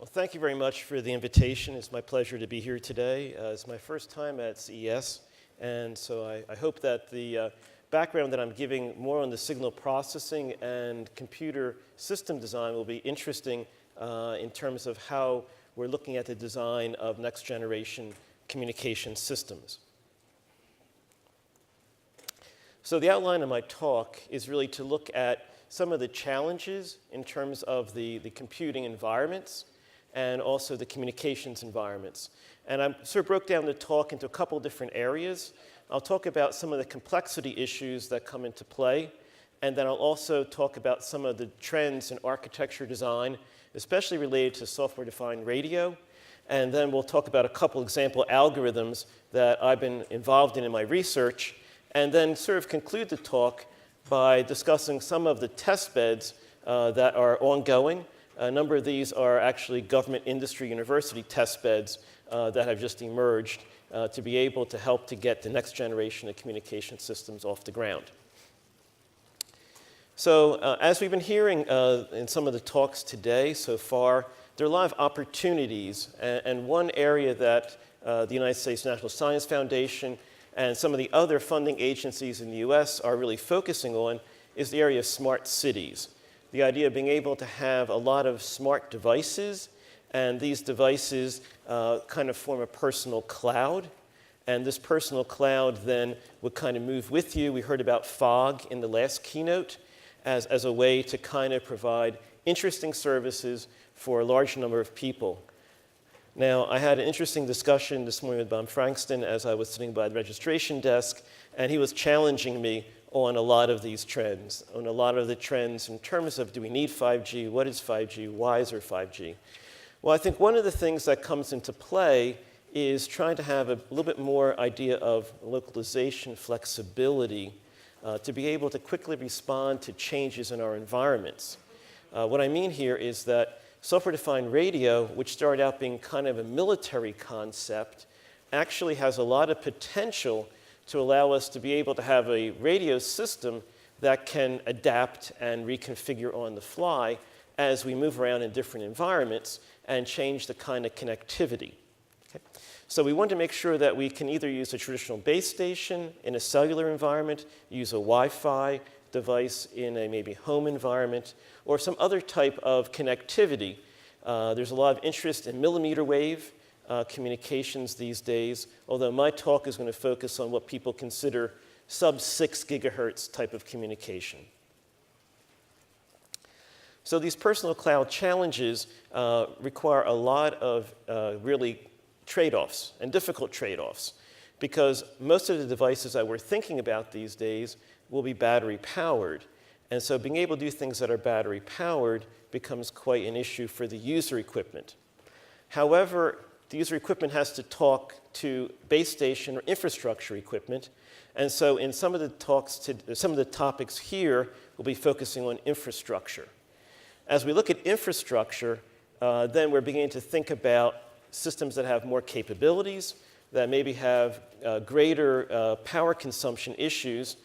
Well, thank you very much for the invitation. It's my pleasure to be here today. It's my first time at CES, and so I hope that the background that I'm giving more on the signal processing and computer system design will be interesting in terms of how we're looking at the design of next generation communication systems. So the outline of my talk is really to look at some of the challenges in terms of the computing environments and also the communications environments. And I sort of broke down the talk into a couple different areas. I'll talk about some of the complexity issues that come into play, and then I'll also talk about some of the trends in architecture design, especially related to software-defined radio. And then we'll talk about a couple example algorithms that I've been involved in my research, and then sort of conclude the talk by discussing some of the test beds that are ongoing. A number of these are actually government, industry, university test beds that have just emerged to be able to help to get the next generation of communication systems off the ground. So as we've been hearing in some of the talks today so far, there are a lot of opportunities. And one area that the United States National Science Foundation and some of the other funding agencies in the US are really focusing on is the area of smart cities. The idea of being able to have a lot of smart devices, and these devices kind of form a personal cloud. And this personal cloud then would kind of move with you. We heard about fog in the last keynote as a way to kind of provide interesting services for a large number of people. Now, I had an interesting discussion this morning with Bob Frankston as I was sitting by the registration desk, and he was challenging me on a lot of these trends, on a lot of the trends in terms of, do we need 5G? What is 5G? Why is there 5G? Well, I think one of the things that comes into play is trying to have a little bit more idea of localization flexibility to be able to quickly respond to changes in our environments. What I mean here is that software-defined radio, which started out being kind of a military concept, actually has a lot of potential to allow us to be able to have a radio system that can adapt and reconfigure on the fly as we move around in different environments and change the kind of connectivity. Okay? So we want to make sure that we can either use a traditional base station in a cellular environment, use a Wi-Fi device in a maybe home environment, or some other type of connectivity. There's a lot of interest in millimeter wave communications these days, although my talk is going to focus on what people consider sub-6 gigahertz type of communication. So these personal cloud challenges require a lot of really trade-offs and difficult trade-offs, because most of the devices that we're thinking about these days will be battery powered. And so being able to do things that are battery powered becomes quite an issue for the user equipment. However, the user equipment has to talk to base station or infrastructure equipment. And so in some of the talks, some of the topics here will be focusing on infrastructure. As we look at infrastructure, then we're beginning to think about systems that have more capabilities, that maybe have greater power consumption issues,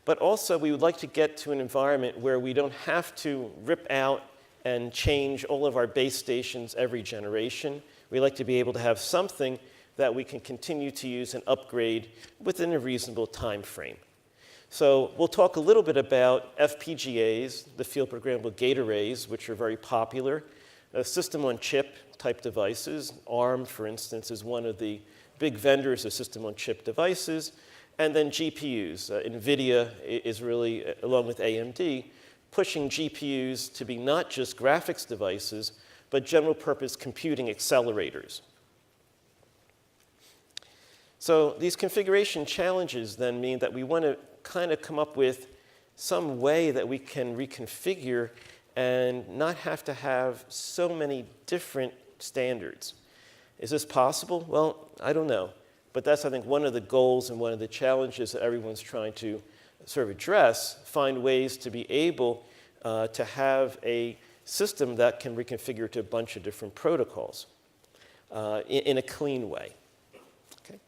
but also we would like to get to an environment where we don't have to rip out and change all of our base stations every generation. We like to be able to have something that we can continue to use and upgrade within a reasonable time frame. So we'll talk a little bit about FPGAs, the field programmable gate arrays, which are very popular. System-on-chip type devices. ARM, for instance, is one of the big vendors of system-on-chip devices. And then GPUs. NVIDIA is really, along with AMD, pushing GPUs to be not just graphics devices, but general purpose computing accelerators. So these configuration challenges then mean that we want to kind of come up with some way that we can reconfigure and not have to have so many different standards. Is this possible? Well, I don't know. But that's, I think, one of the goals and one of the challenges that everyone's trying to sort of address, find ways to be able to have a system that can reconfigure to a bunch of different protocols in a clean way. Okay?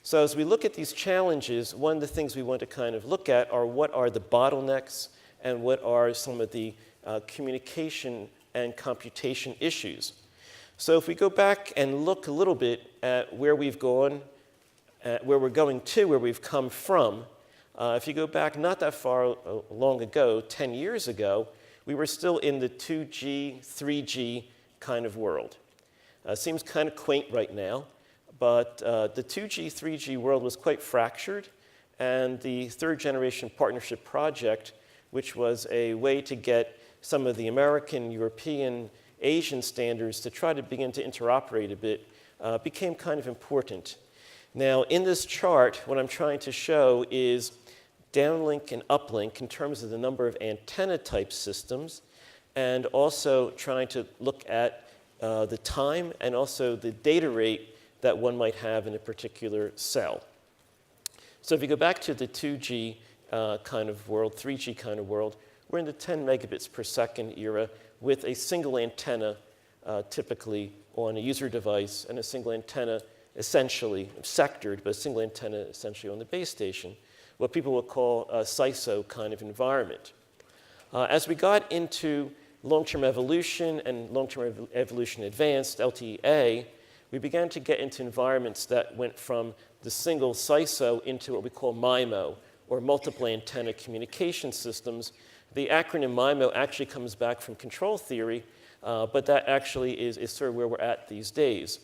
So as we look at these challenges, one of the things we want to kind of look at are what are the bottlenecks and what are some of the communication and computation issues. So if we go back and look a little bit at where we've gone, where we're going to, where we've come from, if you go back not that far long ago, 10 years ago, we were still in the 2G, 3G kind of world. Seems kind of quaint right now, but the 2G, 3G world was quite fractured, and the third generation partnership project, which was a way to get some of the American, European, Asian standards to try to begin to interoperate a bit, became kind of important. Now, in this chart, what I'm trying to show is downlink and uplink in terms of the number of antenna type systems, and also trying to look at the time and also the data rate that one might have in a particular cell. So if you go back to the 2G kind of world, 3G kind of world, we're in the 10 megabits per second era with a single antenna typically on a user device and a single antenna essentially sectored, but a single antenna essentially on the base station, what people will call a CISO kind of environment. As we got into long-term evolution and long-term evolution advanced, LTE, we began to get into environments that went from the single CISO into what we call MIMO, or multiple antenna communication systems. The acronym MIMO actually comes back from control theory, but that actually is sort of where we're at these days.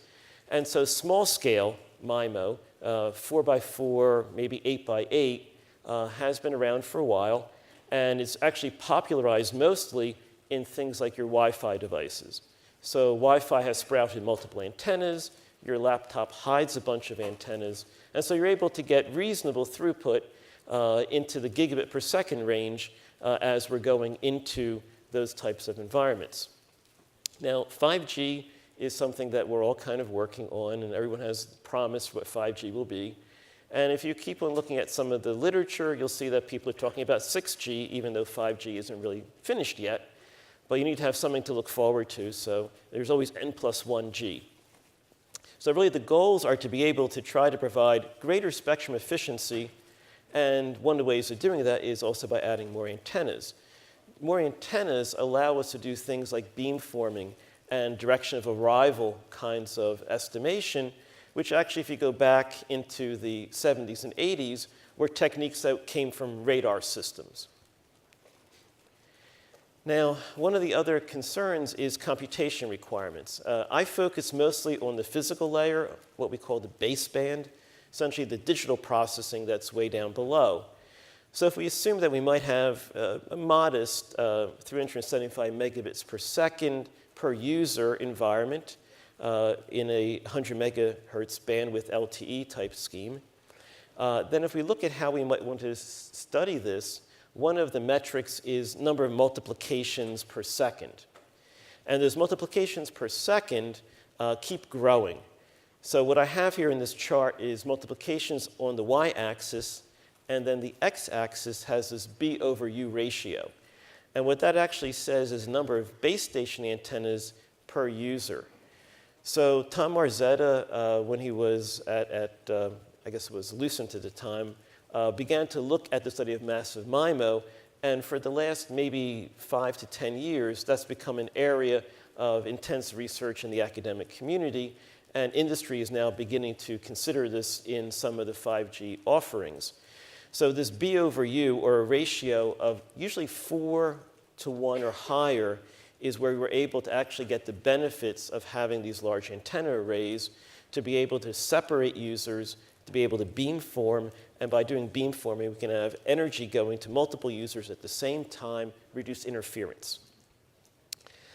And so small scale MIMO, 4x4, maybe 8x8, has been around for a while, and it's actually popularized mostly in things like your Wi-Fi devices. So Wi-Fi has sprouted multiple antennas, your laptop hides a bunch of antennas, and so you're able to get reasonable throughput into the gigabit per second range as we're going into those types of environments. Now, 5G is something that we're all kind of working on, and everyone has promised what 5G will be. And if you keep on looking at some of the literature, you'll see that people are talking about 6G, even though 5G isn't really finished yet. But you need to have something to look forward to, so there's always N+1G. So really the goals are to be able to try to provide greater spectrum efficiency, and one of the ways of doing that is also by adding more antennas. More antennas allow us to do things like beamforming and direction of arrival kinds of estimation, which actually, if you go back into the 70s and 80s, were techniques that came from radar systems. Now, one of the other concerns is computation requirements. I focus mostly on the physical layer, what we call the baseband, essentially the digital processing that's way down below. So if we assume that we might have a modest 375 megabits per second per user environment in a 100 megahertz bandwidth LTE type scheme, then if we look at how we might want to study this, one of the metrics is number of multiplications per second. And those multiplications per second keep growing. So what I have here in this chart is multiplications on the y-axis, and then the x-axis has this B/U ratio. And what that actually says is number of base station antennas per user. So Tom Marzetta, when he was at I guess it was Lucent at the time, began to look at the study of massive MIMO, and for the last maybe 5 to 10 years, that's become an area of intense research in the academic community, and industry is now beginning to consider this in some of the 5G offerings. So this B/U, or a ratio of usually 4 to 1 or higher, is where we're able to actually get the benefits of having these large antenna arrays to be able to separate users, to be able to beamform, and by doing beamforming, we can have energy going to multiple users at the same time, reduce interference.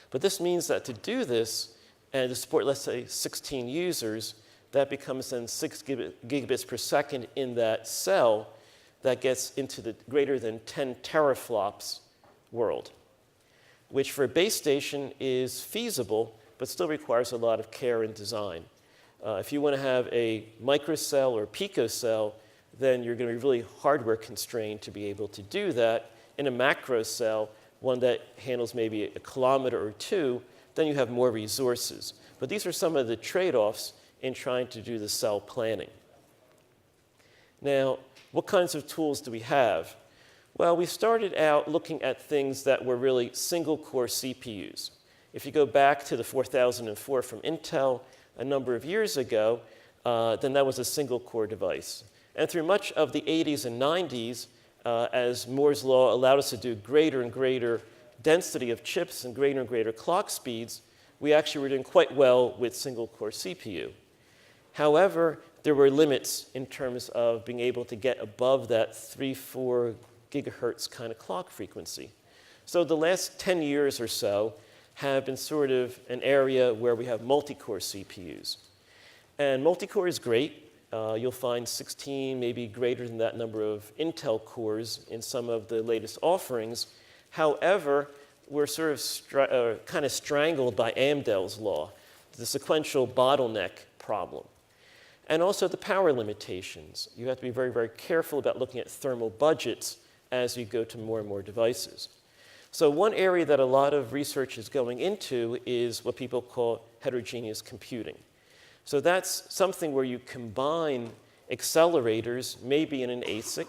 But this means that to do this, and to support, let's say, 16 users, that becomes then 6 gigabits per second in that cell that gets into the greater than 10 teraflops world, which for a base station is feasible, but still requires a lot of care and design. If you want to have a microcell or picocell, then you're going to be really hardware constrained to be able to do that. In a macro cell, one that handles maybe a kilometer or two, then you have more resources. But these are some of the trade-offs in trying to do the cell planning. Now, what kinds of tools do we have? Well, we started out looking at things that were really single-core CPUs. If you go back to the 4004 from Intel a number of years ago, then that was a single core device. And through much of the 80s and 90s, as Moore's law allowed us to do greater and greater density of chips and greater clock speeds, we actually were doing quite well with single core CPU. However, there were limits in terms of being able to get above that 3-4 gigahertz kind of clock frequency. So the last 10 years or so have been sort of an area where we have multi-core CPUs. And multi-core is great. You'll find 16, maybe greater than that number of Intel cores in some of the latest offerings. However, we're sort of kind of strangled by Amdahl's law, the sequential bottleneck problem. And also the power limitations. You have to be very careful about looking at thermal budgets as you go to more and more devices. So one area that a lot of research is going into is what people call heterogeneous computing. So that's something where you combine accelerators, maybe in an ASIC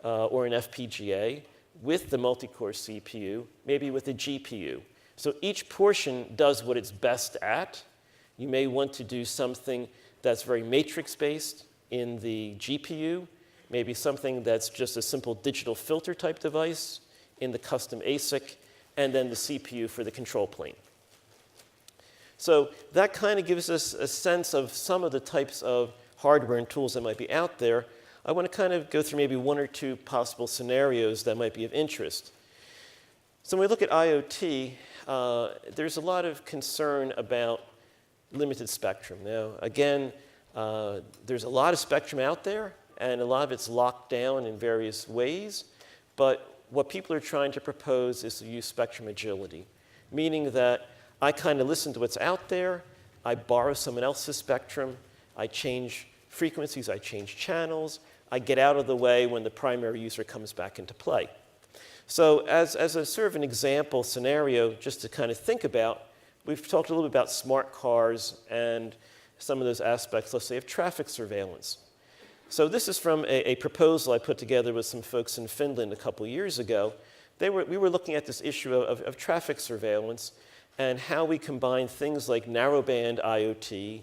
or an FPGA, with the multi-core CPU, maybe with a GPU. So each portion does what it's best at. You may want to do something that's very matrix-based in the GPU, maybe something that's just a simple digital filter type device in the custom ASIC, and then the CPU for the control plane. So that kind of gives us a sense of some of the types of hardware and tools that might be out there. I want to kind of go through maybe one or two possible scenarios that might be of interest. So when we look at IoT, there's a lot of concern about limited spectrum. Now, again, there's a lot of spectrum out there, and a lot of it's locked down in various ways. But what people are trying to propose is to use spectrum agility, meaning that I kind of listen to what's out there, I borrow someone else's spectrum, I change frequencies, I change channels, I get out of the way when the primary user comes back into play. So as a sort of an example scenario, just to kind of think about, we've talked a little bit about smart cars and some of those aspects, let's say, of traffic surveillance. So this is from a proposal I put together with some folks in Finland a couple years ago. We were looking at this issue of traffic surveillance and how we combine things like narrowband IoT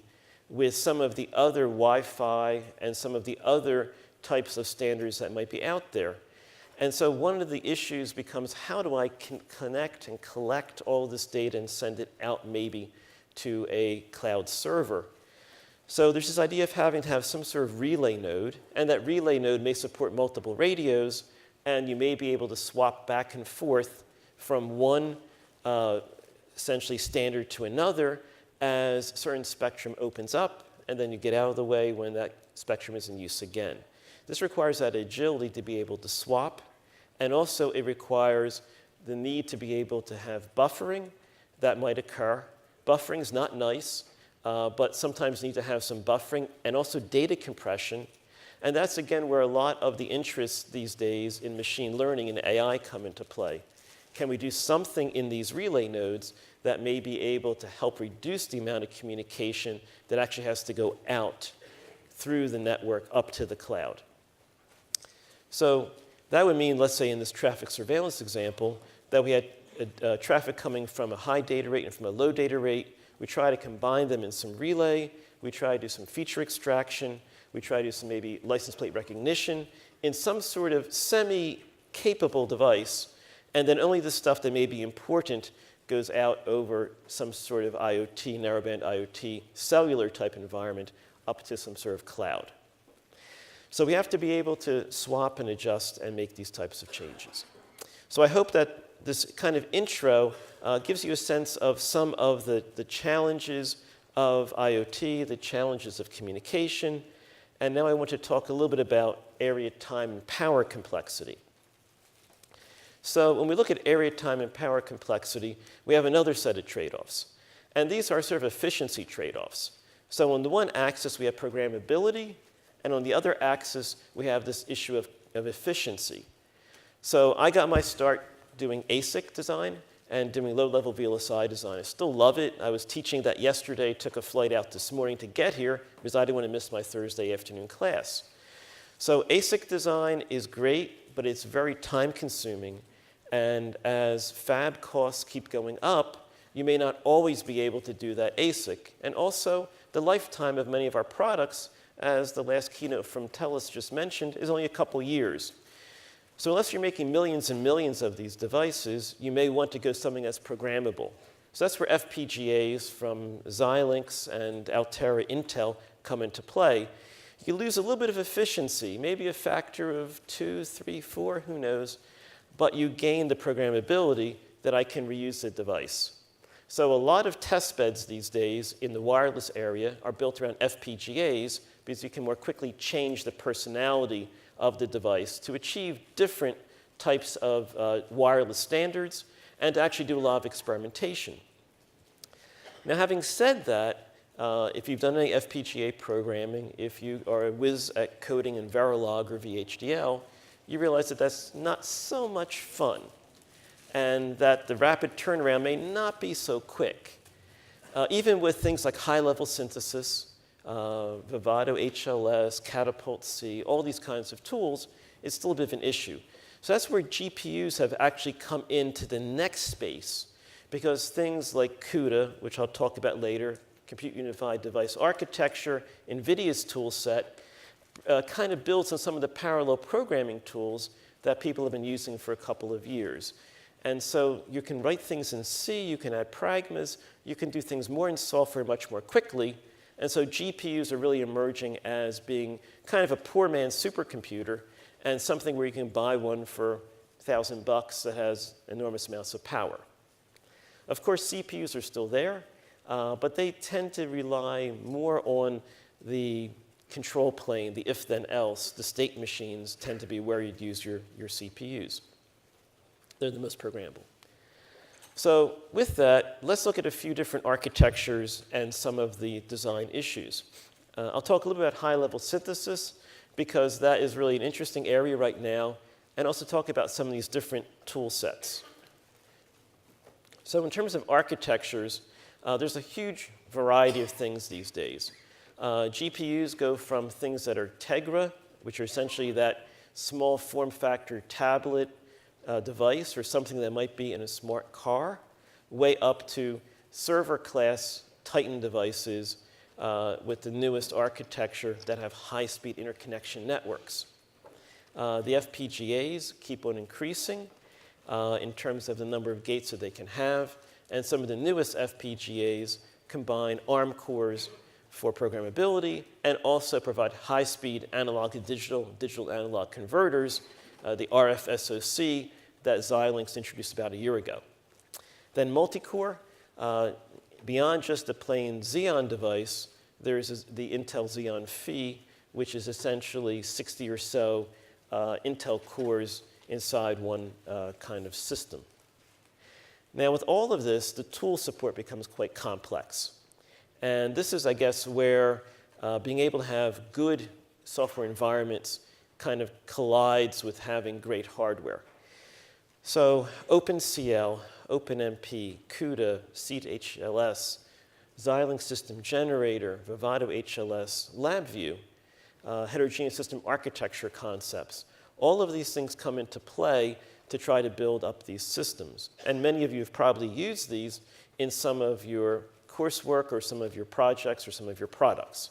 with some of the other Wi-Fi and some of the other types of standards that might be out there. And so one of the issues becomes, how do I connect and collect all this data and send it out maybe to a cloud server? So there's this idea of having to have some sort of relay node, and that relay node may support multiple radios, and you may be able to swap back and forth from one essentially standard to another as certain spectrum opens up, and then you get out of the way when that spectrum is in use again. This requires that agility to be able to swap, and also it requires the need to be able to have buffering that might occur. Buffering is not nice, but sometimes you need to have some buffering, and also data compression. And that's, again, where a lot of the interests these days in machine learning and AI come into play. Can we do something in these relay nodes that may be able to help reduce the amount of communication that actually has to go out through the network up to the cloud? So that would mean, let's say in this traffic surveillance example, that we had traffic coming from a high data rate and from a low data rate. We try to combine them in some relay. We try to do some feature extraction. We try to do some maybe license plate recognition in some sort of semi-capable device. And then only the stuff that may be important goes out over some sort of IoT, narrowband IoT, cellular type environment up to some sort of cloud. So we have to be able to swap and adjust and make these types of changes. So I hope that this kind of intro gives you a sense of some of the challenges of IoT, the challenges of communication. And now I want to talk a little bit about area, time, and power complexity. So when we look at area, time, and power complexity, we have another set of trade-offs. And these are sort of efficiency trade-offs. So on the one axis, we have programmability. And on the other axis, we have this issue of efficiency. So I got my start doing ASIC design and doing low-level VLSI design. I still love it. I was teaching that yesterday, took a flight out this morning to get here because I didn't want to miss my Thursday afternoon class. So ASIC design is great, but it's very time-consuming. And as fab costs keep going up, you may not always be able to do that ASIC. And also, the lifetime of many of our products, as the last keynote from TELUS just mentioned, is only a couple years. So unless you're making millions and millions of these devices, you may want to go something that's programmable. So that's where FPGAs from Xilinx and Altera Intel come into play. You lose a little bit of efficiency, maybe a factor of 2, 3, 4, who knows, but you gain the programmability that I can reuse the device. So a lot of test beds these days in the wireless area are built around FPGAs because you can more quickly change the personality of the device to achieve different types of wireless standards and to actually do a lot of experimentation. Now, having said that, if you've done any FPGA programming, if you are a whiz at coding in Verilog or VHDL, you realize that that's not so much fun and that the rapid turnaround may not be so quick. Even with things like high-level synthesis, Vivado HLS, Catapult C, all these kinds of tools, it's still a bit of an issue. So that's where GPUs have actually come into the next space, because things like CUDA, which I'll talk about later, Compute Unified Device Architecture, NVIDIA's tool set, kind of builds on some of the parallel programming tools that people have been using for a couple of years. And so you can write things in C, you can add pragmas, you can do things more in software much more quickly. And so GPUs are really emerging as being kind of a poor man's supercomputer and something where you can buy one for $1,000 that has enormous amounts of power. Of course, CPUs are still there, but they tend to rely more on the control plane, the if-then-else. The state machines tend to be where you'd use your CPUs. They're the most programmable. So with that, let's look at a few different architectures and some of the design issues. I'll talk a little bit about high-level synthesis, because that is really an interesting area right now, and also talk about some of these different tool sets. So in terms of architectures, there's a huge variety of things these days. GPUs go from things that are Tegra, which are essentially that small form factor tablet device or something that might be in a smart car, way up to server class Titan devices with the newest architecture that have high-speed interconnection networks. The FPGAs keep on increasing in terms of the number of gates that they can have, and some of the newest FPGAs combine ARM cores for programmability and also provide high-speed analog to digital, digital-analog converters, the RF SoC that Xilinx introduced about a year ago. Then multi-core, beyond just a plain Xeon device, there's the Intel Xeon Phi, which is essentially 60 or so Intel cores inside one kind of system. Now, with all of this, the tool support becomes quite complex. And this is, I guess, where being able to have good software environments kind of collides with having great hardware. So OpenCL, OpenMP, CUDA, SeaHLS, Xilinx System Generator, Vivado HLS, LabVIEW, heterogeneous system architecture concepts, all of these things come into play to try to build up these systems. And many of you have probably used these in some of your coursework or some of your projects or some of your products.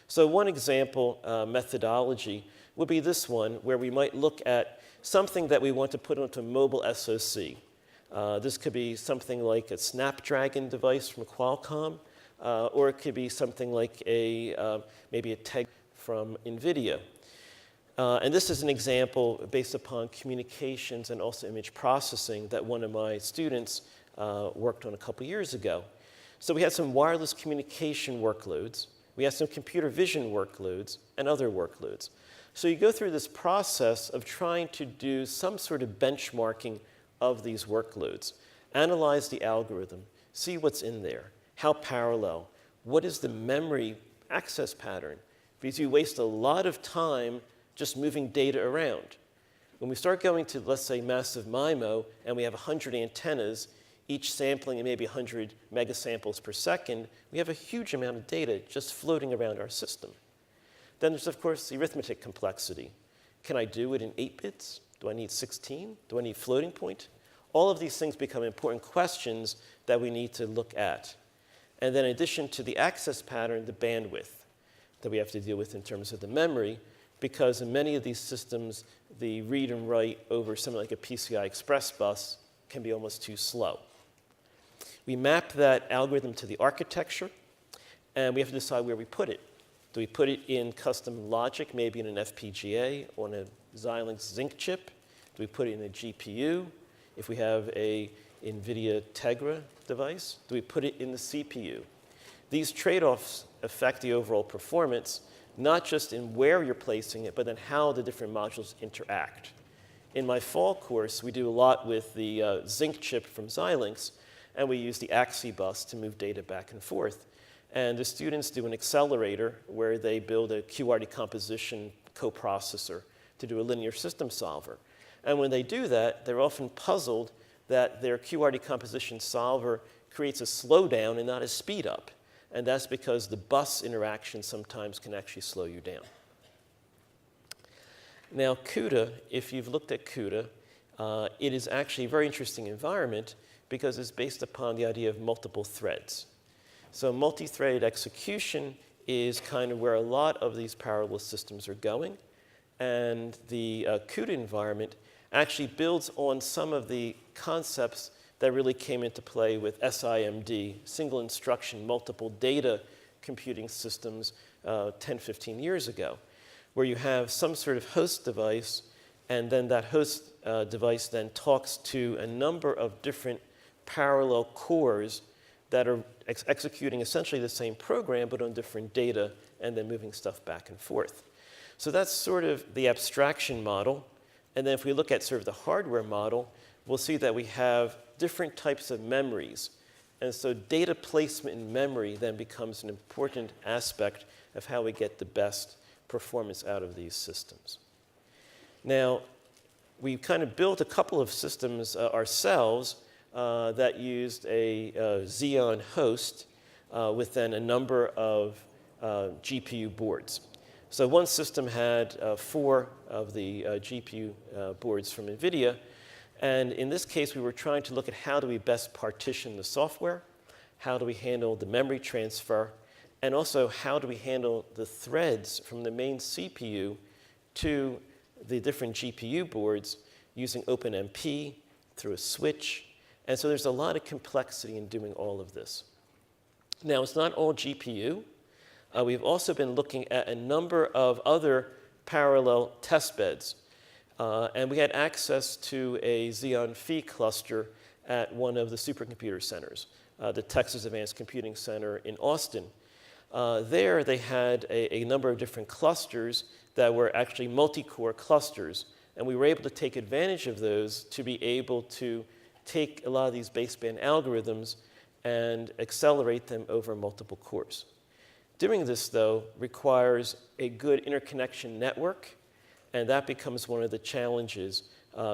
So one example methodology would be this one, where we might look at something that we want to put onto a mobile SoC. This could be something like a Snapdragon device from Qualcomm, or it could be something like maybe a TEG from NVIDIA. And this is an example based upon communications and also image processing that one of my students worked on a couple years ago. So we had some wireless communication workloads, we had some computer vision workloads, and other workloads. So you go through this process of trying to do some sort of benchmarking of these workloads, analyze the algorithm, see what's in there, how parallel, what is the memory access pattern, because you waste a lot of time just moving data around. When we start going to, let's say, massive MIMO, and we have 100 antennas, each sampling at maybe 100 megasamples per second, we have a huge amount of data just floating around our system. Then there's, of course, the arithmetic complexity. Can I do it in 8 bits? Do I need 16? Do I need floating point? All of these things become important questions that we need to look at. And then in addition to the access pattern, the bandwidth that we have to deal with in terms of the memory, because in many of these systems, the read and write over something like a PCI Express bus can be almost too slow. We map that algorithm to the architecture, and we have to decide where we put it. Do we put it in custom logic, maybe in an FPGA, on a Xilinx Zinc chip? Do we put it in a GPU? If we have a NVIDIA Tegra device, do we put it in the CPU? These trade-offs affect the overall performance, not just in where you're placing it, but in how the different modules interact. In my fall course, we do a lot with the Zinc chip from Xilinx, and we use the XCI bus to move data back and forth. And the students do an accelerator where they build a QR decomposition coprocessor to do a linear system solver. And when they do that, they're often puzzled that their QR decomposition solver creates a slowdown and not a speed up. And that's because the bus interaction sometimes can actually slow you down. Now, CUDA, if you've looked at CUDA, it is actually a very interesting environment because it's based upon the idea of multiple threads. So multi-threaded execution is kind of where a lot of these parallel systems are going. And the CUDA environment actually builds on some of the concepts that really came into play with SIMD, single instruction, multiple data computing systems 10, 15 years ago, where you have some sort of host device, and then that host device then talks to a number of different parallel cores that are executing essentially the same program, but on different data, and then moving stuff back and forth. So that's sort of the abstraction model. And then if we look at sort of the hardware model, we'll see that we have different types of memories. And so data placement in memory then becomes an important aspect of how we get the best performance out of these systems. Now, we kind of built a couple of systems ourselves that used a Xeon host with then a number of GPU boards. So one system had 4 of the GPU boards from NVIDIA. And in this case, we were trying to look at how do we best partition the software, how do we handle the memory transfer, and also how do we handle the threads from the main CPU to the different GPU boards using OpenMP through a switch. And so there's a lot of complexity in doing all of this. Now, it's not all GPU. We've also been looking at a number of other parallel test beds. And we had access to a Xeon Phi cluster at one of the supercomputer centers, the Texas Advanced Computing Center in Austin. There, they had a number of different clusters that were actually multi-core clusters. And we were able to take advantage of those to be able to take a lot of these baseband algorithms and accelerate them over multiple cores. Doing this, though, requires a good interconnection network, and that becomes one of the challenges.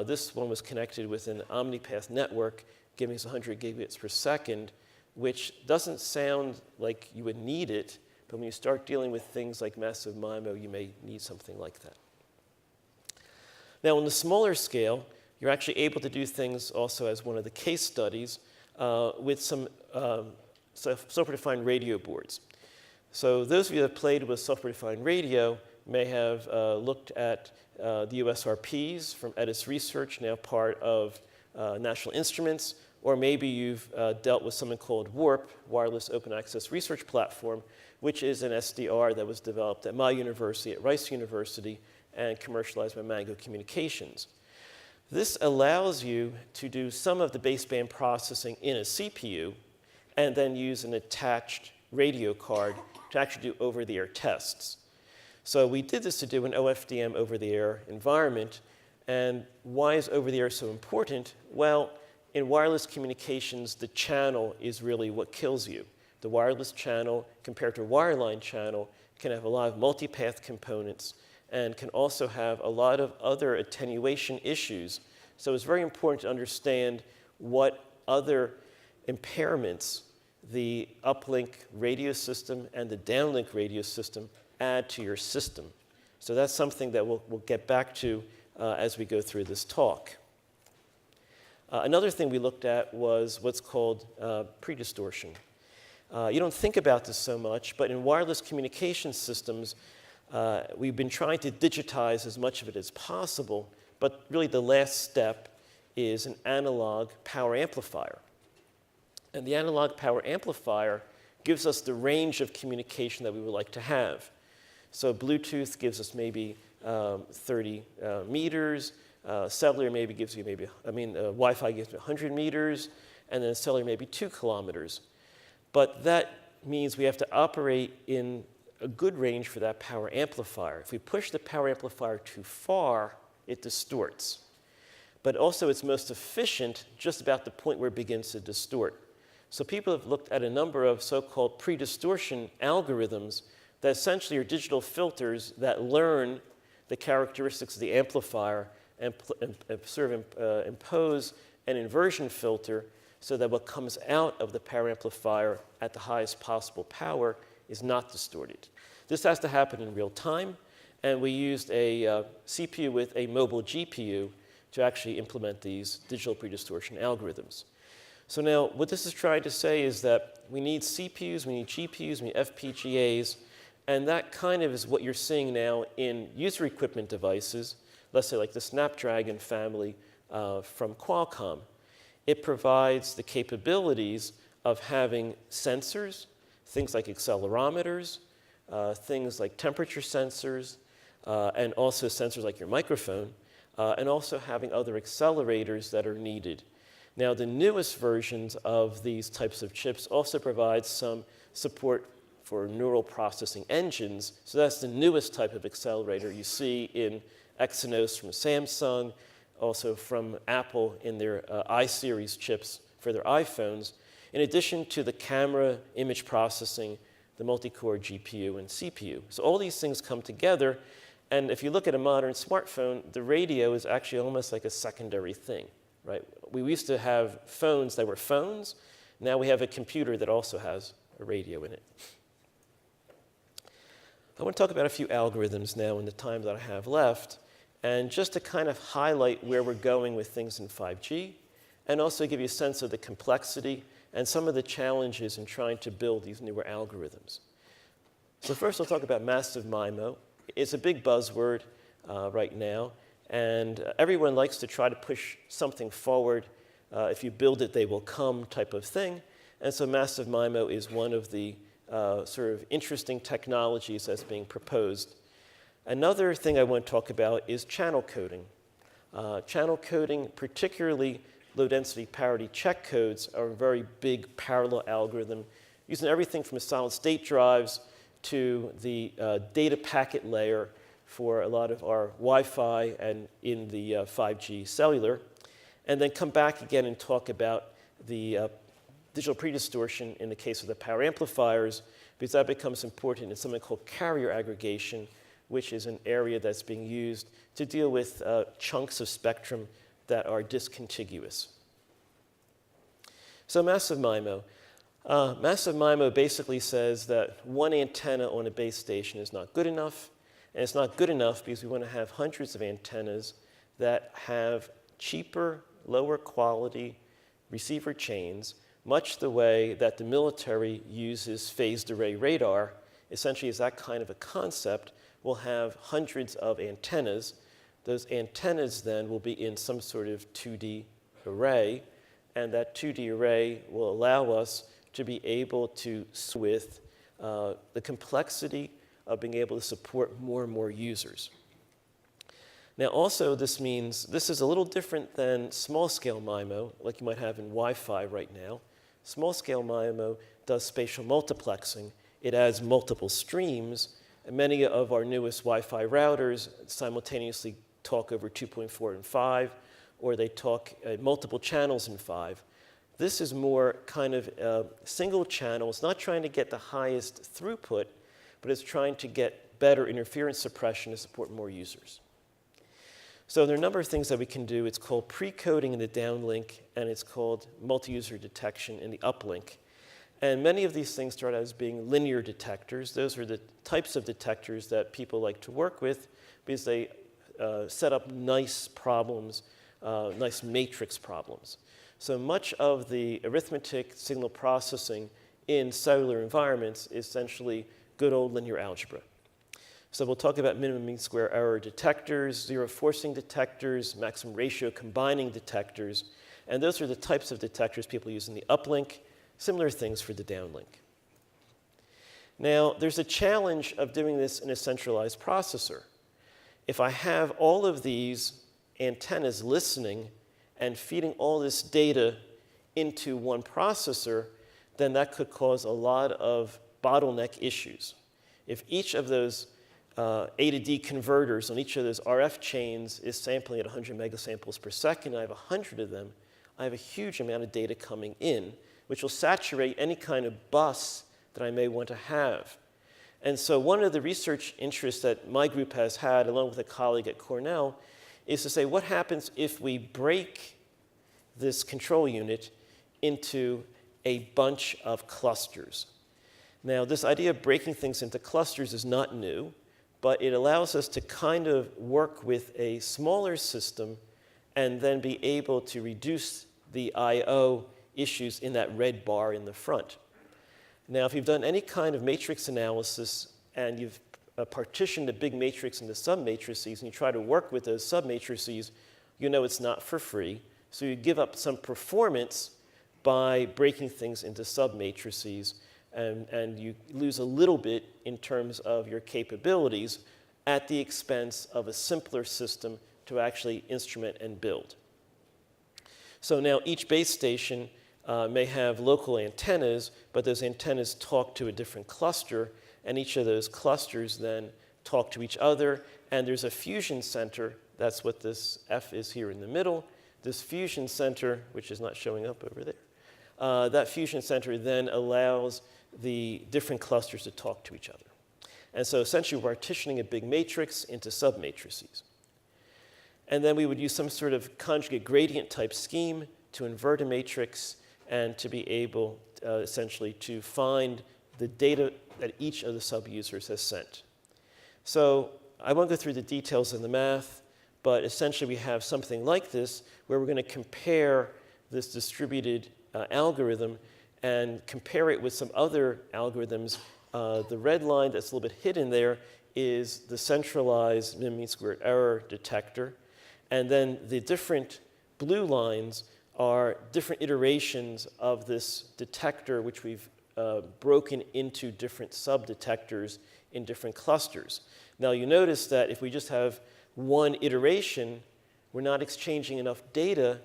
This one was connected with an omnipath network, giving us 100 gigabits per second, which doesn't sound like you would need it, but when you start dealing with things like massive MIMO, you may need something like that. Now, on the smaller scale, you're actually able to do things also as one of the case studies with some software-defined radio boards. So those of you that have played with software-defined radio may have looked at the USRPs from Edis Research, now part of National Instruments, or maybe you've dealt with something called WARP, Wireless Open Access Research Platform, which is an SDR that was developed at my university, at Rice University, and commercialized by Mango Communications. This allows you to do some of the baseband processing in a CPU and then use an attached radio card to actually do over-the-air tests. So we did this to do an OFDM over-the-air environment. And why is over-the-air so important? Well, in wireless communications, the channel is really what kills you. The wireless channel, compared to a wireline channel, can have a lot of multipath components and can also have a lot of other attenuation issues. So it's very important to understand what other impairments the uplink radio system and the downlink radio system add to your system. So that's something that we'll get back to as we go through this talk. Another thing we looked at was what's called predistortion. You don't think about this so much, but in wireless communication systems, we've been trying to digitize as much of it as possible, but really the last step is an analog power amplifier. And the analog power amplifier gives us the range of communication that we would like to have. So Bluetooth gives us maybe 30 meters. Cellular maybe gives you Wi-Fi gives you 100 meters, and then cellular maybe 2 kilometers. But that means we have to operate in a good range for that power amplifier. If we push the power amplifier too far, it distorts. But also it's most efficient just about the point where it begins to distort. So people have looked at a number of so-called predistortion algorithms that essentially are digital filters that learn the characteristics of the amplifier and impose an inversion filter so that what comes out of the power amplifier at the highest possible power is not distorted. This has to happen in real time, and we used a CPU with a mobile GPU to actually implement these digital predistortion algorithms. So now what this is trying to say is that we need CPUs, we need GPUs, we need FPGAs, and that kind of is what you're seeing now in user equipment devices, let's say like the Snapdragon family from Qualcomm. It provides the capabilities of having sensors, things like accelerometers, things like temperature sensors, and also sensors like your microphone, and also having other accelerators that are needed. Now, the newest versions of these types of chips also provide some support for neural processing engines. So that's the newest type of accelerator you see in Exynos from Samsung, also from Apple in their I-series chips for their iPhones, in addition to the camera, image processing, the multi-core GPU and CPU. So all these things come together, and if you look at a modern smartphone, the radio is actually almost like a secondary thing, right? We used to have phones that were phones. Now we have a computer that also has a radio in it. I want to talk about a few algorithms now in the time that I have left, and just to kind of highlight where we're going with things in 5G, and also give you a sense of the complexity and some of the challenges in trying to build these newer algorithms. So first, I'll talk about massive MIMO. It's a big buzzword right now, and everyone likes to try to push something forward. If you build it, they will come type of thing. And so massive MIMO is one of the sort of interesting technologies that's being proposed. Another thing I want to talk about is channel coding. Channel coding, particularly low-density parity check codes, are a very big parallel algorithm using everything from solid-state drives to the data packet layer for a lot of our Wi-Fi and in the 5G cellular, and then come back again and talk about the digital predistortion in the case of the power amplifiers, because that becomes important in something called carrier aggregation, which is an area that's being used to deal with chunks of spectrum that are discontiguous. So massive MIMO. Massive MIMO basically says that one antenna on a base station is not good enough, and it's not good enough because we want to have hundreds of antennas that have cheaper, lower quality receiver chains, much the way that the military uses phased array radar. Essentially, is that kind of a concept. We'll have hundreds of antennas. Those antennas then will be in some sort of 2D array, and that 2D array will allow us to be able to with the complexity of being able to support more and more users. Now also this means, this is a little different than small-scale MIMO, like you might have in Wi-Fi right now. Small-scale MIMO does spatial multiplexing. It adds multiple streams, and many of our newest Wi-Fi routers simultaneously talk over 2.4 and 5, or they talk multiple channels in 5. This is more kind of single channel. It's not trying to get the highest throughput, but it's trying to get better interference suppression to support more users. So there are a number of things that we can do. It's called pre-coding in the downlink, and it's called multi-user detection in the uplink. And many of these things start out as being linear detectors. Those are the types of detectors that people like to work with because they set up nice problems nice matrix problems. So much of the arithmetic signal processing in cellular environments is essentially good old linear algebra. So we'll talk about minimum mean square error detectors, zero forcing detectors, maximum ratio combining detectors, and those are the types of detectors people use in the uplink, similar things for the downlink. Now, there's a challenge of doing this in a centralized processor. If I have all of these antennas listening and feeding all this data into one processor, then that could cause a lot of bottleneck issues. If each of those A to D converters on each of those RF chains is sampling at 100 megasamples per second, and I have 100 of them, I have a huge amount of data coming in, which will saturate any kind of bus that I may want to have. And so one of the research interests that my group has had, along with a colleague at Cornell, is to say, what happens if we break this control unit into a bunch of clusters? Now, this idea of breaking things into clusters is not new, but it allows us to kind of work with a smaller system and then be able to reduce the I/O issues in that red bar in the front. Now, if you've done any kind of matrix analysis and you've partitioned a big matrix into submatrices and you try to work with those submatrices, you know it's not for free. So you give up some performance by breaking things into submatrices, and you lose a little bit in terms of your capabilities at the expense of a simpler system to actually instrument and build. So now each base station may have local antennas, but those antennas talk to a different cluster, and each of those clusters then talk to each other, and there's a fusion center. That's what this F is here in the middle. This fusion center, which is not showing up over there, that fusion center then allows the different clusters to talk to each other. And so essentially we're partitioning a big matrix into submatrices. And then we would use some sort of conjugate gradient type scheme to invert a matrix and to be able essentially to find the data that each of the sub-users has sent. So I won't go through the details of the math, but essentially we have something like this where we're going to compare this distributed algorithm and compare it with some other algorithms. The red line that's a little bit hidden there is the centralized minimum mean squared error detector. And then the different blue lines are different iterations of this detector, which we've broken into different sub-detectors in different clusters. Now, you notice that if we just have one iteration, we're not exchanging enough data,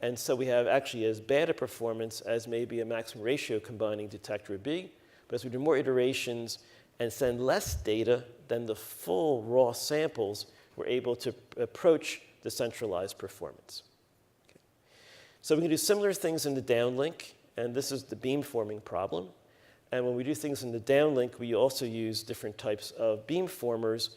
and so we have actually as bad a performance as maybe a maximum ratio combining detector would be. But as we do more iterations and send less data than the full raw samples, we're able to approach the centralized performance. Okay. So we can do similar things in the downlink, and this is the beamforming problem. And when we do things in the downlink, we also use different types of beamformers.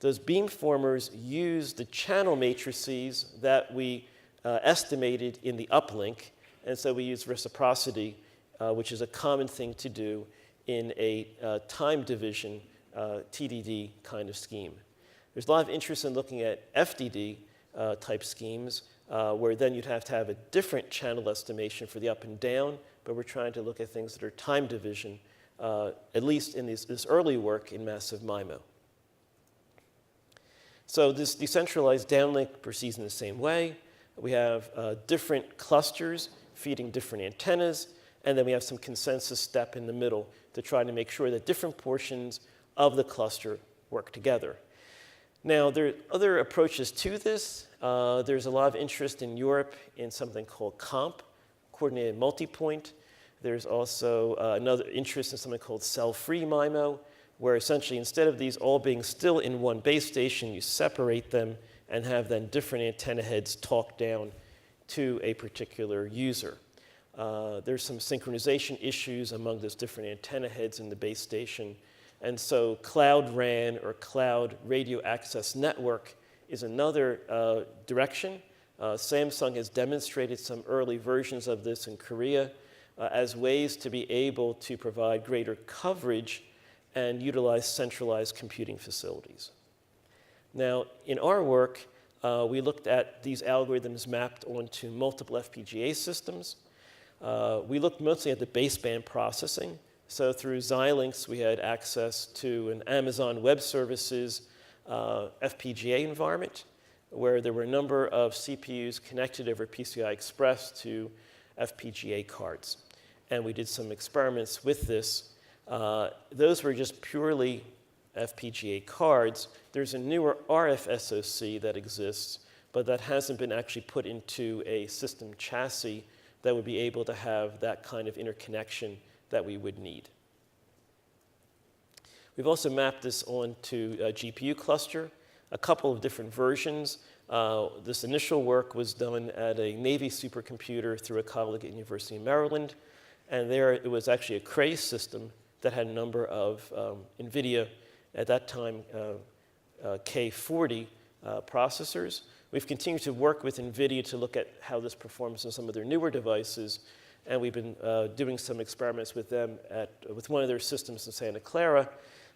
Those beamformers use the channel matrices that we estimated in the uplink, and so we use reciprocity, which is a common thing to do in a time division TDD kind of scheme. There's a lot of interest in looking at FDD type schemes, where then you'd have to have a different channel estimation for the up and down, but we're trying to look at things that are time division, at least in this early work in massive MIMO. So this decentralized downlink proceeds in the same way. We have different clusters feeding different antennas, and then we have some consensus step in the middle to try to make sure that different portions of the cluster work together. Now, there are other approaches to this. There's a lot of interest in Europe in something called COMP, coordinated multipoint. There's also another interest in something called cell-free MIMO, where essentially instead of these all being still in one base station, you separate them and have then different antenna heads talk down to a particular user. There's some synchronization issues among those different antenna heads in the base station. And so Cloud RAN, or Cloud Radio Access Network, is another direction. Samsung has demonstrated some early versions of this in Korea as ways to be able to provide greater coverage and utilize centralized computing facilities. Now, in our work, we looked at these algorithms mapped onto multiple FPGA systems. We looked mostly at the baseband processing. So through Xilinx, we had access to an Amazon Web Services FPGA environment where there were a number of CPUs connected over PCI Express to FPGA cards. And we did some experiments with this. Those were just purely FPGA cards. There's a newer RF SoC that exists, but that hasn't been actually put into a system chassis that would be able to have that kind of interconnection that we would need. We've also mapped this onto a GPU cluster, a couple of different versions. This initial work was done at a Navy supercomputer through a colleague at University of Maryland. And there it was actually a Cray system that had a number of NVIDIA, at that time, K40 processors. We've continued to work with NVIDIA to look at how this performs on some of their newer devices. And we've been doing some experiments with them with one of their systems in Santa Clara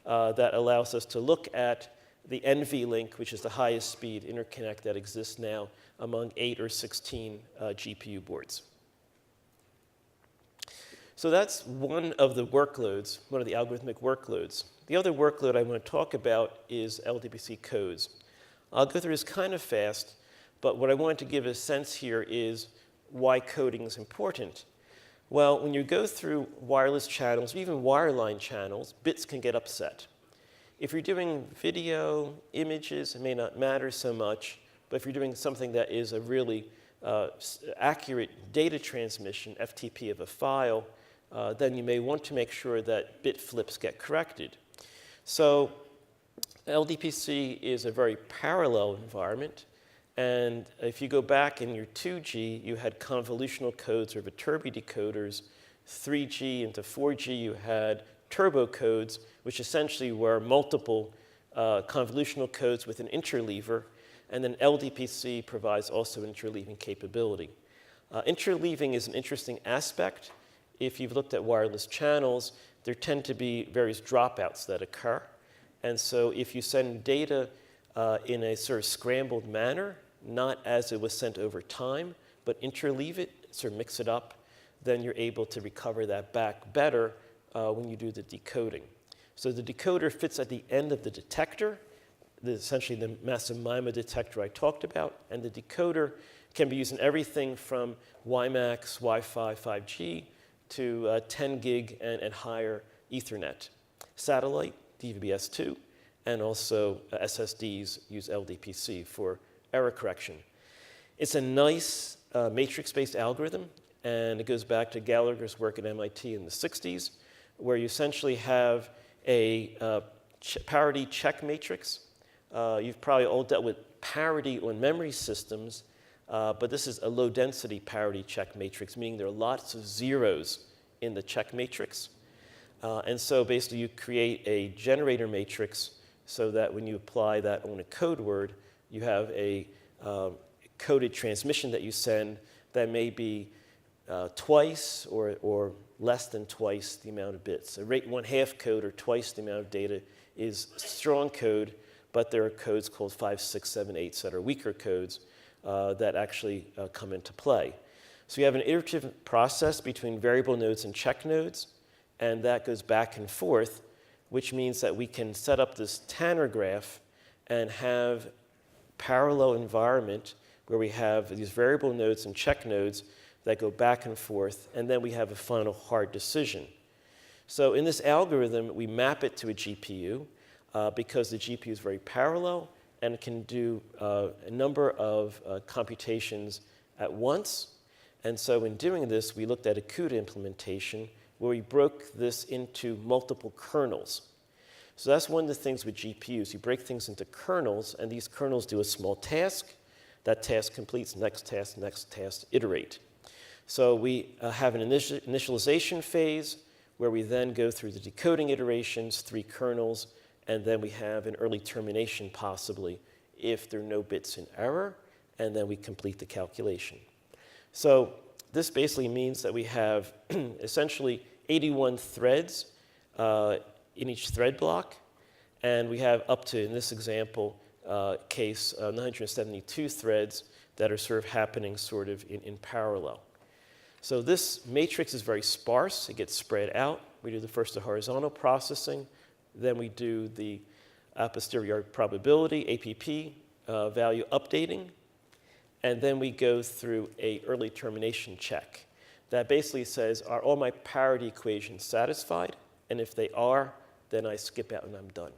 that allows us to look at the NVLink, which is the highest speed interconnect that exists now among 8 or 16 GPU boards. So that's one of the workloads, one of the algorithmic workloads. The other workload I want to talk about is LDPC codes. I'll go through this kind of fast, but what I wanted to give a sense here is why coding is important. Well, when you go through wireless channels, even wireline channels, bits can get upset. If you're doing video, images, it may not matter so much, but if you're doing something that is a really accurate data transmission, FTP of a file, then you may want to make sure that bit flips get corrected. So LDPC is a very parallel environment. And if you go back in your 2G, you had convolutional codes or Viterbi decoders. 3G into 4G, you had turbo codes, which essentially were multiple convolutional codes with an interleaver. And then LDPC provides also interleaving capability. Interleaving is an interesting aspect. If you've looked at wireless channels, there tend to be various dropouts that occur. And so if you send data in a sort of scrambled manner, not as it was sent over time, but interleave it, sort of mix it up, then you're able to recover that back better when you do the decoding. So the decoder fits at the end of the detector, essentially the massive MIMO detector I talked about, and the decoder can be used in everything from WiMAX, Wi-Fi, 5G, to 10 gig and higher Ethernet. Satellite, DVB-S2, and also SSDs use LDPC for error correction. It's a nice matrix-based algorithm, and it goes back to Gallagher's work at MIT in the 60s, where you essentially have a parity check matrix. You've probably all dealt with parity on memory systems, but this is a low-density parity check matrix, meaning there are lots of zeros in the check matrix. And so basically you create a generator matrix so that when you apply that on a code word, you have a coded transmission that you send that may be twice or less than twice the amount of bits. A rate 1/2 code or twice the amount of data is strong code, but there are codes called 5, 6, 7, 8 that are weaker codes that actually come into play. So you have an iterative process between variable nodes and check nodes, and that goes back and forth, which means that we can set up this Tanner graph and have parallel environment where we have these variable nodes and check nodes that go back and forth, and then we have a final hard decision. So in this algorithm, we map it to a GPU because the GPU is very parallel and it can do a number of computations at once. And so in doing this, we looked at a CUDA implementation where we broke this into multiple kernels. So that's one of the things with GPUs. You break things into kernels, and these kernels do a small task. That task completes, next task, iterate. So we have an initialization phase where we then go through the decoding iterations, 3 kernels, and then we have an early termination possibly if there are no bits in error, and then we complete the calculation. So this basically means that we have essentially 81 threads in each thread block, and we have up to, in this example, case, 972 threads that are sort of happening sort of in parallel. So this matrix is very sparse. It gets spread out. We do the first the horizontal processing. Then we do the a posteriori probability, APP, value updating. And then we go through a early termination check. That basically says, are all my parity equations satisfied? And if they are, then I skip out and I'm done.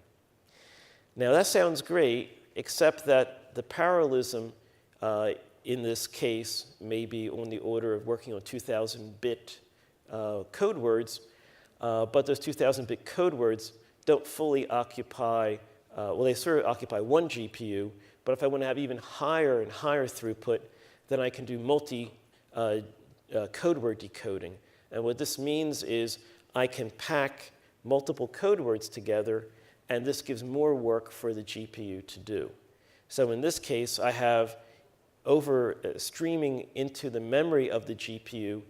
Now that sounds great, except that the parallelism in this case may be on the order of working on 2,000-bit code words, but those 2,000-bit code words don't fully occupy, well, they sort of occupy one GPU, but if I want to have even higher and higher throughput, then I can do multi-Codeword decoding. And what this means is I can pack multiple code words together, and this gives more work for the GPU to do. So in this case, I have streaming into the memory of the GPU,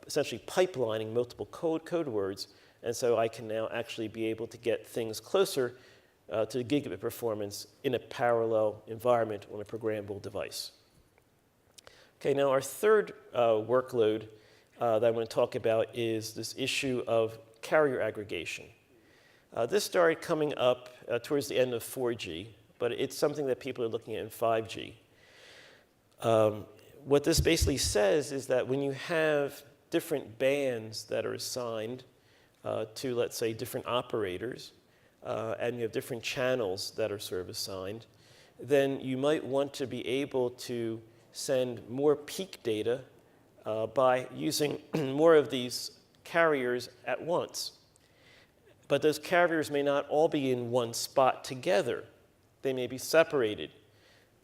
essentially pipelining multiple code words, and so I can now actually be able to get things closer to the gigabit performance in a parallel environment on a programmable device. Okay, now our third workload that I want to talk about is this issue of carrier aggregation. This started coming up towards the end of 4G, but it's something that people are looking at in 5G. What this basically says is that when you have different bands that are assigned to, let's say, different operators, and you have different channels that are sort of assigned, then you might want to be able to send more peak data by using more of these carriers at once. But those carriers may not all be in one spot together. They may be separated.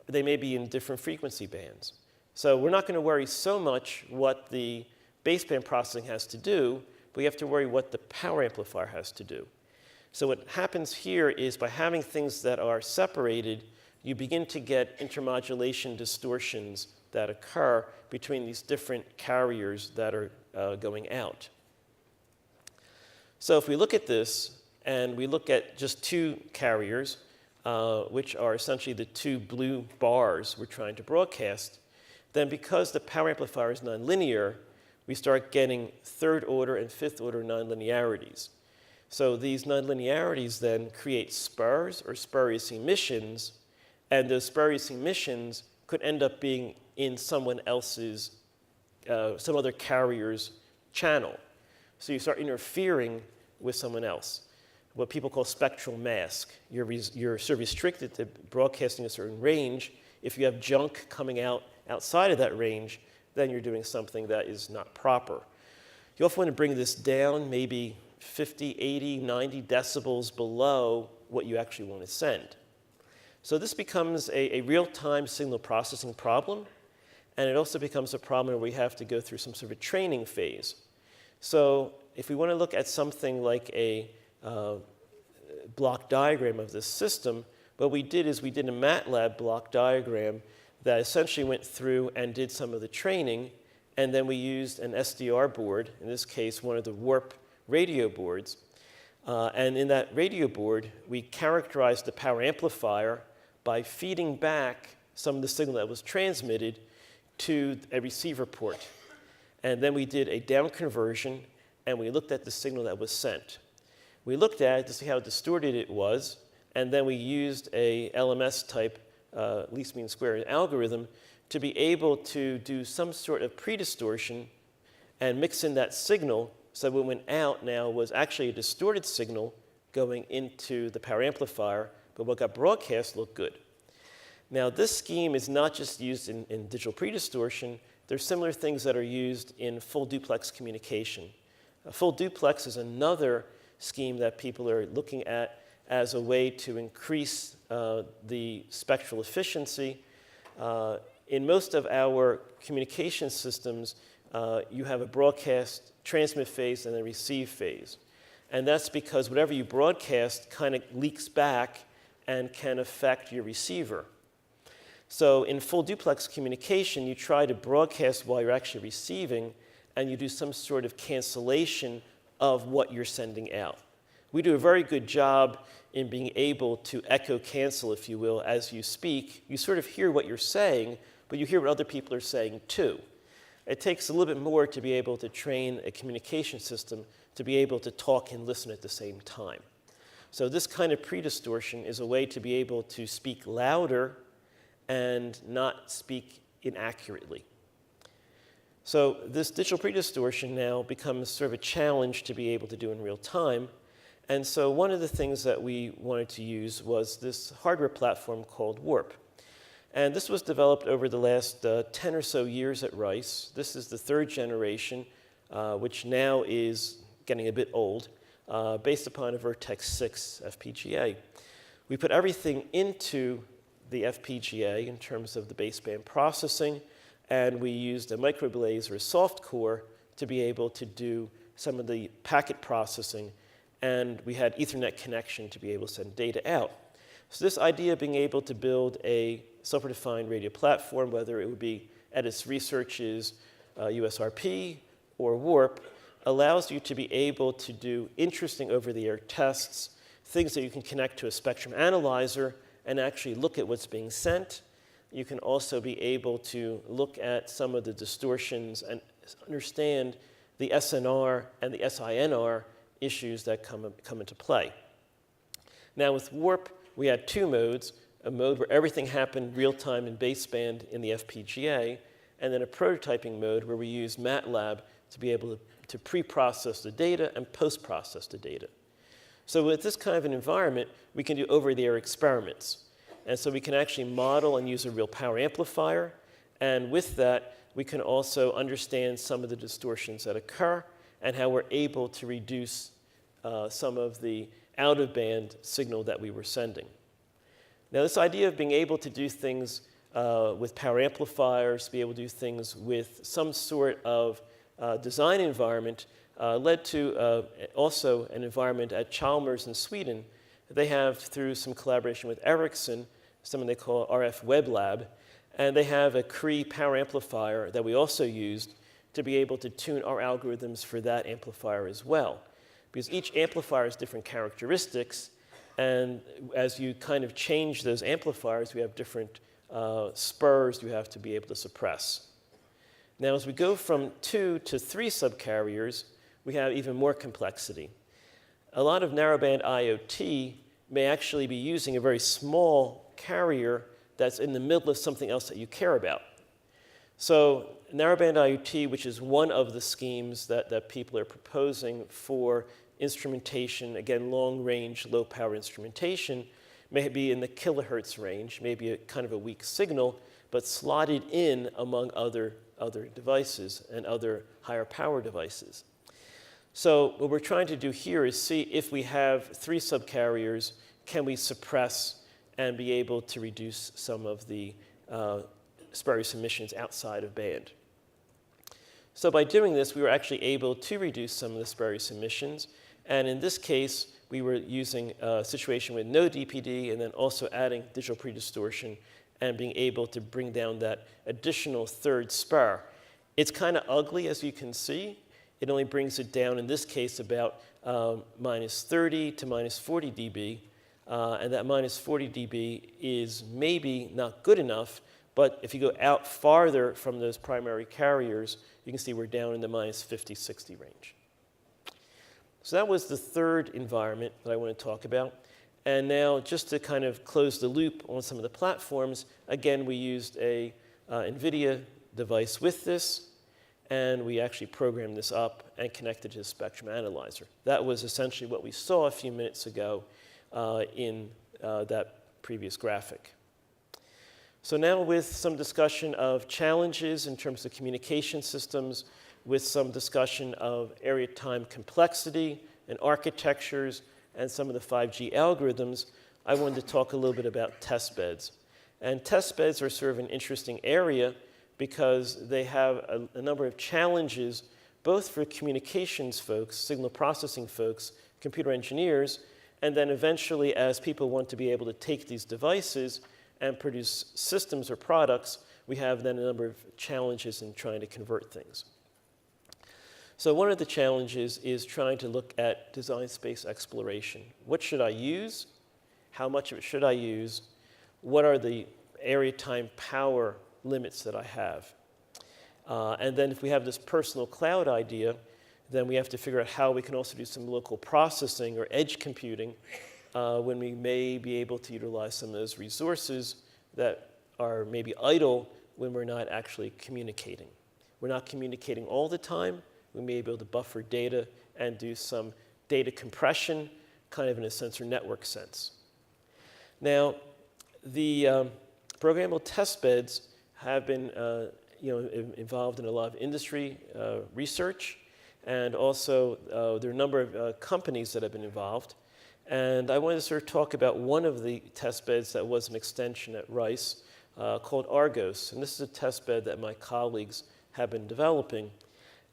They may be in different frequency bands. So we're not going to worry so much what the baseband processing has to do, but we have to worry what the power amplifier has to do. So what happens here is by having things that are separated, you begin to get intermodulation distortions that occur between these different carriers that are going out. So if we look at this, and we look at just two carriers, which are essentially the two blue bars we're trying to broadcast, then because the power amplifier is nonlinear, we start getting third-order and fifth-order nonlinearities. So these nonlinearities then create spurs or spurious emissions, and those spurious emissions could end up being in someone else's, some other carrier's channel. So you start interfering with someone else, what people call spectral mask. You're sort of restricted to broadcasting a certain range. If you have junk coming out outside of that range, then you're doing something that is not proper. You often want to bring this down maybe 50, 80, 90 decibels below what you actually want to send. So this becomes a real-time signal processing problem, and it also becomes a problem where we have to go through some sort of a training phase. So if we want to look at something like a block diagram of this system, what we did is we did a MATLAB block diagram that essentially went through and did some of the training, and then we used an SDR board, in this case one of the warp radio boards, and in that radio board we characterized the power amplifier by feeding back some of the signal that was transmitted to a receiver port. And then we did a down conversion, and we looked at the signal that was sent. We looked at it to see how distorted it was, and then we used a LMS type least mean squared algorithm to be able to do some sort of predistortion and mix in that signal so what went out now was actually a distorted signal going into the power amplifier, but what got broadcast looked good. Now this scheme is not just used in digital predistortion. There's similar things that are used in full duplex communication. Full duplex is another scheme that people are looking at as a way to increase the spectral efficiency. In most of our communication systems, you have a broadcast transmit phase and a receive phase. And that's because whatever you broadcast kind of leaks back and can affect your receiver. So in full duplex communication, you try to broadcast while you're actually receiving, and you do some sort of cancellation of what you're sending out. We do a very good job in being able to echo cancel, if you will, as you speak. You sort of hear what you're saying, but you hear what other people are saying too. It takes a little bit more to be able to train a communication system to be able to talk and listen at the same time. So this kind of predistortion is a way to be able to speak louder and not speak inaccurately. So this digital predistortion now becomes sort of a challenge to be able to do in real time. And so one of the things that we wanted to use was this hardware platform called Warp. And this was developed over the last 10 or so years at Rice. This is the third generation, which now is getting a bit old, based upon a Vertex 6 FPGA. We put everything into the FPGA in terms of the baseband processing, and we used a microblaze or a soft core to be able to do some of the packet processing, and we had Ethernet connection to be able to send data out. So this idea of being able to build a software-defined radio platform, whether it would be Edis Research's USRP or Warp, allows you to be able to do interesting over-the-air tests, things that you can connect to a spectrum analyzer and actually look at what's being sent. You can also be able to look at some of the distortions and understand the SNR and the SINR issues that come into play. Now with Warp, we had two modes, a mode where everything happened real-time in baseband in the FPGA, and then a prototyping mode where we used MATLAB to be able to pre-process the data and post-process the data. So with this kind of an environment, we can do over-the-air experiments. And so we can actually model and use a real power amplifier. And with that, we can also understand some of the distortions that occur and how we're able to reduce some of the out-of-band signal that we were sending. Now, this idea of being able to do things with power amplifiers, be able to do things with some sort of design environment led to also an environment at Chalmers in Sweden. They have, through some collaboration with Ericsson, something they call RF Web Lab, and they have a Cree power amplifier that we also used to be able to tune our algorithms for that amplifier as well. Because each amplifier has different characteristics, and as you kind of change those amplifiers, we have different spurs you have to be able to suppress. Now, as we go from 2 to 3 subcarriers, we have even more complexity. A lot of narrowband IoT may actually be using a very small carrier that's in the middle of something else that you care about. So narrowband IoT, which is one of the schemes that people are proposing for instrumentation, again, long-range, low-power instrumentation, may be in the kilohertz range, maybe a kind of a weak signal, but slotted in among other devices and other higher power devices. So what we're trying to do here is see if we have 3 subcarriers, can we suppress and be able to reduce some of the spurious emissions outside of band. So by doing this, we were actually able to reduce some of the spurious emissions. And in this case, we were using a situation with no DPD and then also adding digital predistortion and being able to bring down that additional third spur. It's kind of ugly, as you can see. It only brings it down, in this case, about minus 30 to minus 40 dB. And that minus 40 dB is maybe not good enough, but if you go out farther from those primary carriers, you can see we're down in the minus 50, 60 range. So that was the third environment that I want to talk about. And now, just to kind of close the loop on some of the platforms, again, we used a NVIDIA device with this, and we actually programmed this up and connected to the spectrum analyzer. That was essentially what we saw a few minutes ago in that previous graphic. So now with some discussion of challenges in terms of communication systems, with some discussion of area time complexity and architectures and some of the 5G algorithms, I wanted to talk a little bit about testbeds. And testbeds are sort of an interesting area because they have a number of challenges, both for communications folks, signal processing folks, computer engineers, and then eventually as people want to be able to take these devices and produce systems or products, we have then a number of challenges in trying to convert things. So one of the challenges is trying to look at design space exploration. What should I use? How much of it should I use? What are the area time power limits that I have? And then if we have this personal cloud idea, then we have to figure out how we can also do some local processing or edge computing when we may be able to utilize some of those resources that are maybe idle when we're not actually communicating. We're not communicating all the time. We may be able to buffer data and do some data compression, kind of in a sensor network sense. Now, the programmable testbeds have been involved in a lot of industry research, and also there are a number of companies that have been involved. And I wanted to sort of talk about one of the testbeds that was an extension at Rice called Argos. And this is a testbed that my colleagues have been developing.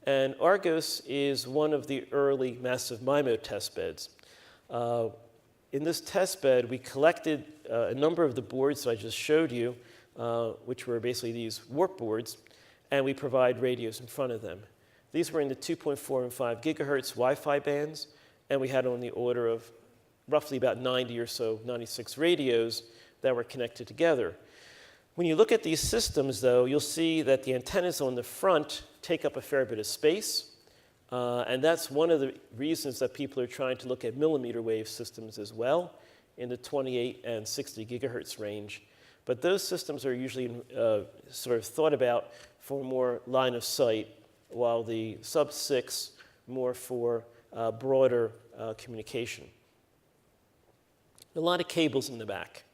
And Argos is one of the early massive MIMO testbeds. In this testbed, we collected a number of the boards that I just showed you, which were basically these warp boards, and we provide radios in front of them. These were in the 2.4 and 5 gigahertz Wi-Fi bands, and we had on the order of roughly about 90 or so, 96 radios that were connected together. When you look at these systems, though, you'll see that the antennas on the front take up a fair bit of space. And that's one of the reasons that people are trying to look at millimeter wave systems as well in the 28 and 60 gigahertz range. But those systems are usually sort of thought about for more line of sight, while the sub-6 more for broader communication. A lot of cables in the back.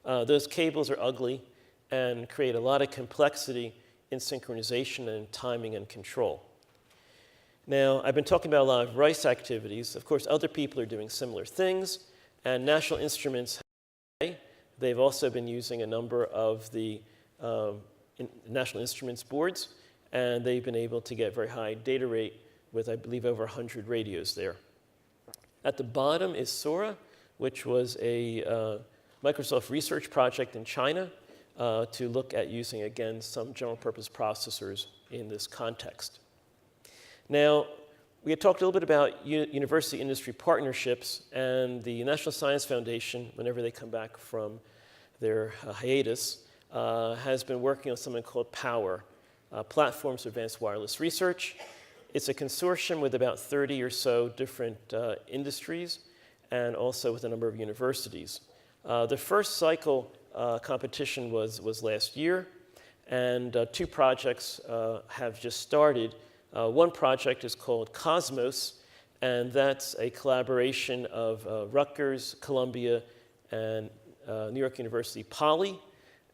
Those cables are ugly and create a lot of complexity in synchronization and timing and control. Now, I've been talking about a lot of Rice activities. Of course, other people are doing similar things, and National Instruments, they've also been using a number of the National Instruments boards, and they've been able to get very high data rate with, I believe, over 100 radios there. At the bottom is Sora, which was a Microsoft research project in China to look at using, again, some general purpose processors in this context. Now, we had talked a little bit about university industry partnerships, and the National Science Foundation, whenever they come back from their hiatus, has been working on something called POWER, Platforms for Advanced Wireless Research. It's a consortium with about 30 or so different industries, and also with a number of universities. The first cycle competition was last year, and 2 projects have just started. One project is called Cosmos, and that's a collaboration of Rutgers, Columbia, and New York University Poly.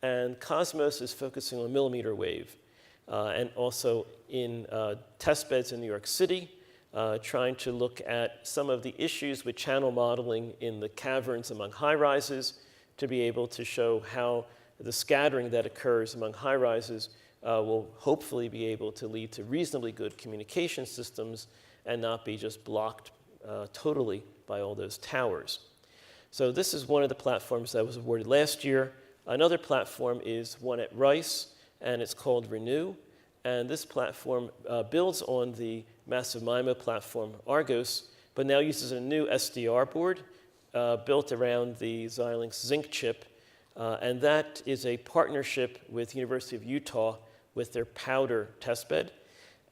And Cosmos is focusing on millimeter wave, and also in testbeds in New York City, trying to look at some of the issues with channel modeling in the caverns among high-rises to be able to show how the scattering that occurs among high-rises will hopefully be able to lead to reasonably good communication systems and not be just blocked totally by all those towers. So this is one of the platforms that was awarded last year. Another platform is one at Rice, and it's called Renew. And this platform builds on the massive MIMO platform Argos, but now uses a new SDR board built around the Xilinx Zinc chip. And that is a partnership with the University of Utah with their Powder testbed.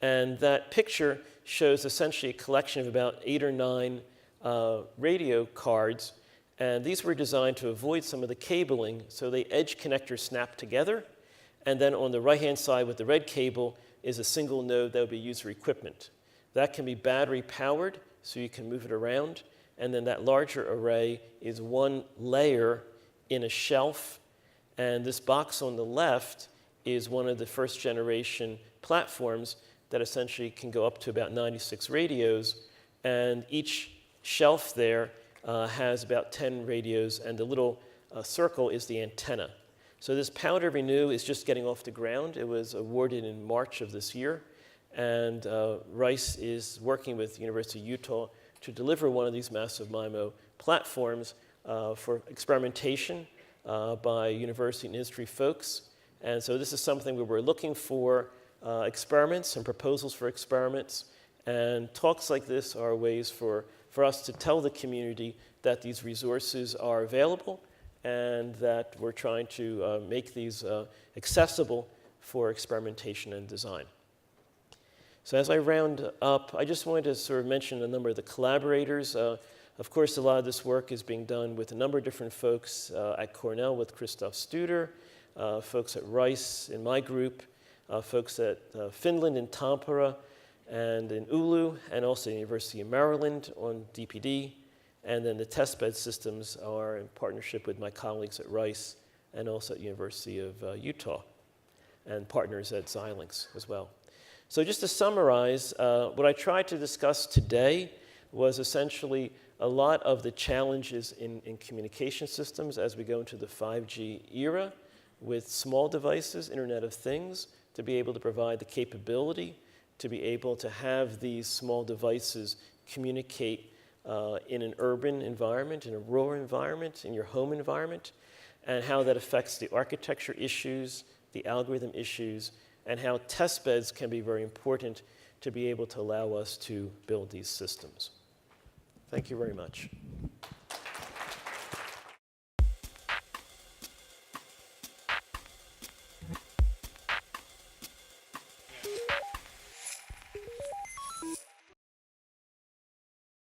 And that picture shows essentially a collection of about 8 or 9 radio cards. And these were designed to avoid some of the cabling, so the edge connectors snap together. And then on the right-hand side with the red cable is a single node that would be used for equipment. That can be battery powered, so you can move it around. And then that larger array is one layer in a shelf. And this box on the left is one of the first generation platforms that essentially can go up to about 96 radios. And each shelf there has about 10 radios, and the little circle is the antenna. So this Powder Renew is just getting off the ground. It was awarded in March of this year. And Rice is working with the University of Utah to deliver one of these massive MIMO platforms for experimentation by university and industry folks. And so this is something where we're looking for experiments and proposals for experiments. And talks like this are ways for us to tell the community that these resources are available and that we're trying to make these accessible for experimentation and design. So as I round up, I just wanted to sort of mention a number of the collaborators. Of course, a lot of this work is being done with a number of different folks at Cornell with Christoph Studer, folks at Rice in my group, folks at Finland in Tampere, and in Oulu, and also the University of Maryland on DPD. And then the Testbed systems are in partnership with my colleagues at Rice and also at the University of Utah, and partners at Xilinx as well. So just to summarize, what I tried to discuss today was essentially a lot of the challenges in communication systems as we go into the 5G era with small devices, Internet of Things, to be able to provide the capability to be able to have these small devices communicate in an urban environment, in a rural environment, in your home environment, and how that affects the architecture issues, the algorithm issues, and how testbeds can be very important to be able to allow us to build these systems. Thank you very much.